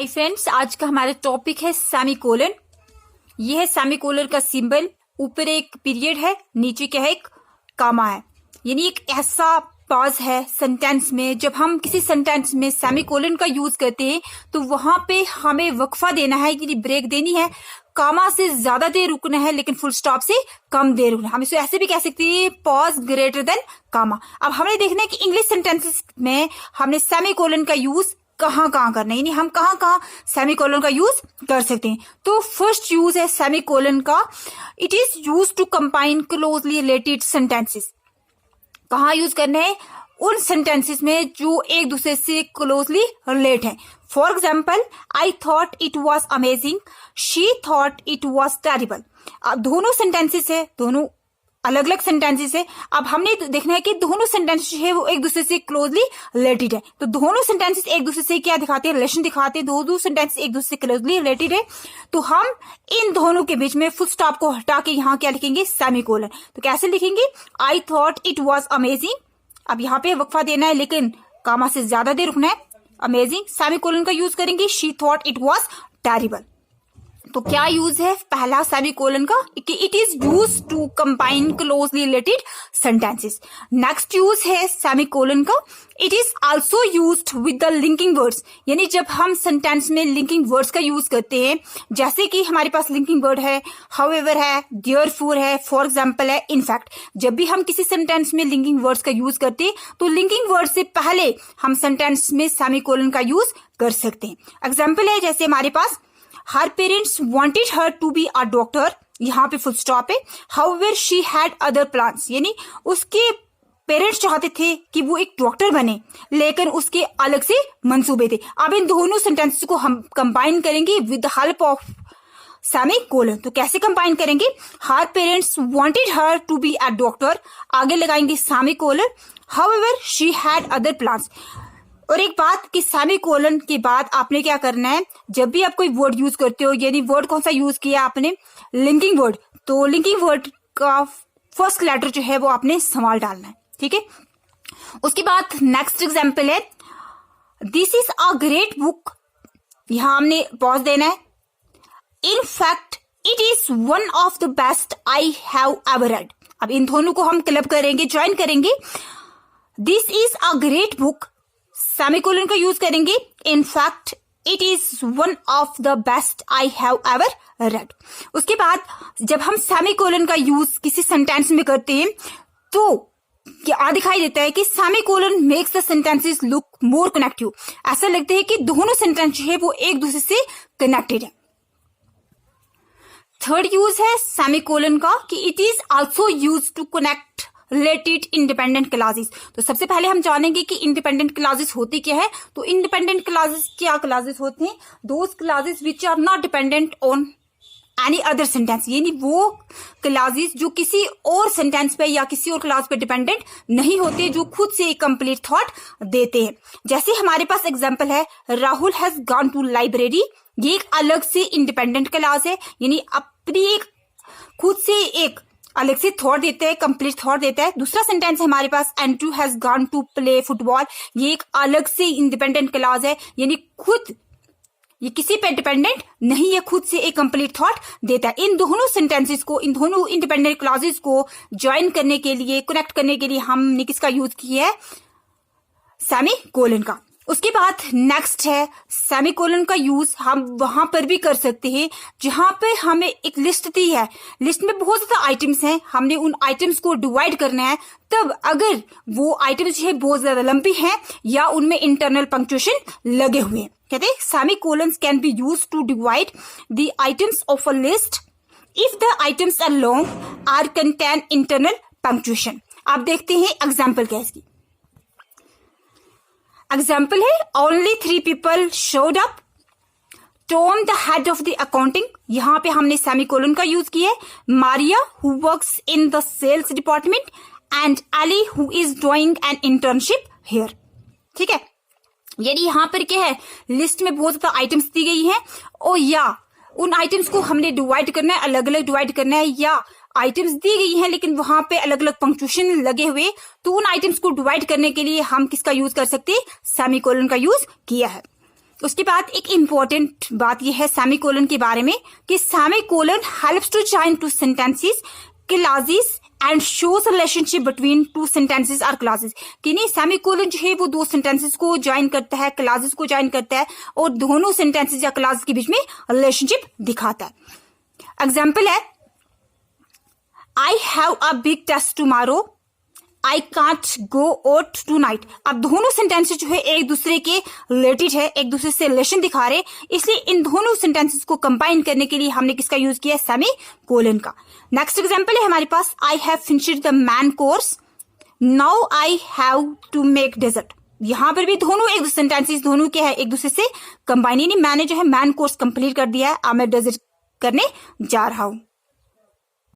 Hi friends, आज का हमारा टॉपिक है सेमीकोलन। ये है सेमीकोलन का सिंबल। ऊपर एक पीरियड है, नीचे क्या है, एक कामा है। यानी एक ऐसा पॉज है सेंटेंस में, जब हम किसी सेंटेंस में सेमीकोलन का यूज करते हैं तो वहां पे हमें वक्फा देना है, यानी ब्रेक देनी है। कामा से ज्यादा देर रुकना है लेकिन फुल स्टॉप से कम देर रुकना है। हम इसे ऐसे भी कह सकते हैं, पॉज ग्रेटर देन कामा। अब हमें देखना है कि इंग्लिश सेंटेंसेस में हमने सेमीकोलन का यूज कहाँ करना है, यानी हम कहाँ सेमीकोलन का यूज कर सकते हैं। तो फर्स्ट यूज है सेमीकोलन का, it is use to combine closely related sentences. कहाँ यूज करना है? उन सेंटेंसेस में जो एक दूसरे से क्लोजली रिलेट है। For example, I thought it was amazing, she thought it was terrible. अब दोनों सेंटेंसेस है, दोनों अलग अलग सेंटेंसेस है। अब हमने देखना है कि दोनों सेंटेंसेस है वो एक दूसरे से क्लोजली रिलेटेड है। तो दोनों सेंटेंसेस एक दूसरे से क्या दिखाते हैं? रिलेशन दिखाते हैं। दोनों सेंटेंसेस एक दूसरे से क्लोजली रिलेटेड है, तो हम इन दोनों के बीच में फुल स्टॉप को हटा के यहाँ क्या लिखेंगे? सेमीकोलन। तो कैसे लिखेंगे? आई थॉट इट वॉज अमेजिंग। अब यहाँ पे वक्फा देना है लेकिन कामा से ज्यादा देर रुकना है। अमेजिंग, सेमीकोलन का यूज करेंगे। She thought it was terrible. तो क्या यूज है पहला सेमीकोलन का? कि it is use to combine closely related sentences. Next use है सेमीकोलन का, it is also used with the linking words. यानी जब हम सेंटेंस में लिंकिंग वर्ड्स का यूज करते हैं, जैसे कि हमारे पास लिंकिंग वर्ड है, हाउएवर है, देयरफॉर है, फॉर एग्जाम्पल है, इनफैक्ट। जब भी हम किसी सेंटेंस में लिंकिंग वर्ड्स का यूज करते हैं तो लिंकिंग वर्ड से पहले हम सेंटेंस में सेमीकोलन का यूज कर सकते हैं। एग्जाम्पल है, जैसे हमारे पास Her parents wanted her to be a doctor, यहाँ पे फुल स्टॉप है। However, she had other plans, यानी उसके पेरेंट्स चाहते थे कि वो एक डॉक्टर बने लेकिन उसके अलग से मंसूबे थे। अब इन दोनों सेंटेंसेस को हम कंबाइन करेंगे with the help of semicolon. तो कैसे कंबाइन करेंगे? Her parents wanted her to be a doctor, आगे लगाएंगे semicolon. However, she had other plans। और एक बात कि सेमीकोलन के बाद आपने क्या करना है, जब भी आप कोई वर्ड यूज करते हो, यानी वर्ड कौन सा यूज किया आपने? Linking word. तो लिंकिंग वर्ड का फर्स्ट लेटर जो है वो आपने स्मॉल डालना है, ठीक है। उसके बाद नेक्स्ट एग्जांपल है, this is a great book. यहां हमने पॉज देना है। In fact it is one of the best I have ever read. अब इन दोनों को हम क्लब करेंगे, ज्वाइन करेंगे। This is a great book, semicolon का यूज करेंगे। In fact it is one of the best I have ever read. उसके बाद जब हम सेमीकोलन का यूज किसी सेंटेंस में करते हैं तो क्या दिखाई देता है कि semicolon makes the sentences look more connective. ऐसा लगता है कि दोनों सेंटेंस जो है वो एक दूसरे से कनेक्टेड है। थर्ड यूज है सेमीकोलन का कि it is also use to connect related independent clauses. तो सबसे पहले हम जानेंगे कि इंडिपेंडेंट क्लासेस होती क्या है। तो इंडिपेंडेंट क्लासेस क्या क्लासेस होते हैं? Those clauses which are not dependent on any other sentence, यानी वो क्लासेस जो किसी और सेंटेंस पे या किसी और क्लास पे डिपेंडेंट नहीं होते, जो खुद से एक कंप्लीट थॉट देते हैं। जैसे हमारे पास एग्जांपल है, Rahul has gone to library. ये एक अलग से इंडिपेंडेंट क्लास है, यानी अपनी एक खुद से एक अलग से थॉट देता है, कंप्लीट थॉट देता है। दूसरा सेंटेंस है हमारे पास, Andrew has gone to play football. ये एक अलग से इंडिपेंडेंट क्लास है, यानी खुद ये किसी पे डिपेंडेंट नहीं है, खुद से एक कंप्लीट थॉट देता है। इन दोनों सेंटेंसेस को, इन दोनों इंडिपेंडेंट क्लासेस को ज्वाइन करने के लिए, कनेक्ट करने के लिए हमने किसका यूज किया है? सेमीकोलन का। उसके बाद नेक्स्ट है सेमीकोलन का यूज हम वहां पर भी कर सकते हैं जहां पे हमें एक लिस्ट दी है, लिस्ट में बहुत ज्यादा आइटम्स हैं, हमने उन आइटम्स को डिवाइड करना है। तब अगर वो आइटम्स जो है बहुत ज्यादा लंबी हैं या उनमें इंटरनल पंक्चुएशन लगे हुए हैं, कहते हैं semicolons can be used to divide the items of a list if the items are long or contain internal punctuation. आप देखते हैं एग्जाम्पल क्या है इसकी। एग्जाम्पल है, only 3 people showed up, Tom the head of the accounting. यहां पे हमने सेमीकोलन का यूज किया है। Maria who works in the sales department and Ellie who is doing an internship here. ठीक है, यानी यहां पर क्या है, लिस्ट में बहुत ज्यादा आइटम्स दी गई हैं और या उन आइटम्स को हमने डिवाइड करना है, अलग अलग डिवाइड करना है, या आइटम्स दी गई हैं लेकिन वहां पे अलग अलग पंक्चुएशन लगे हुए, तो उन आइटम्स को डिवाइड करने के लिए हम किसका यूज कर सकते हैं? सेमीकोलन का यूज किया है। उसके बाद एक इम्पॉर्टेंट बात यह है सेमीकोलन के बारे में कि semicolon helps to join two sentences, clauses and shows relationship between two sentences और क्लॉजेस। कि नहीं, सेमीकोलन जो है वो दो सेंटेंसेस को ज्वाइन करता है, क्लॉजेस को ज्वाइन करता है और दोनों सेंटेंसेस या क्लॉजेस के बीच में रिलेशनशिप दिखाता है। एग्जाम्पल है I have a big test tomorrow, I can't go out tonight. अब दोनों सेंटेंसेस जो है एक दूसरे के रिलेटेड है, एक दूसरे से रिलेशन दिखा रहे, इसलिए इन दोनों सेंटेंसेस को कंबाइन करने के लिए हमने किसका यूज किया, सेमीकोलन का। नेक्स्ट एग्जांपल है हमारे पास I have finished the main course, now I have to make dessert. यहां पर भी दोनों एक सेंटेंसेस दोनों के है एक दूसरे से कंबाइन, यानी मैंने जो है मैन कोर्स कंप्लीट कर दिया है, अब मैं डेजर्ट करने जा रहा हूं।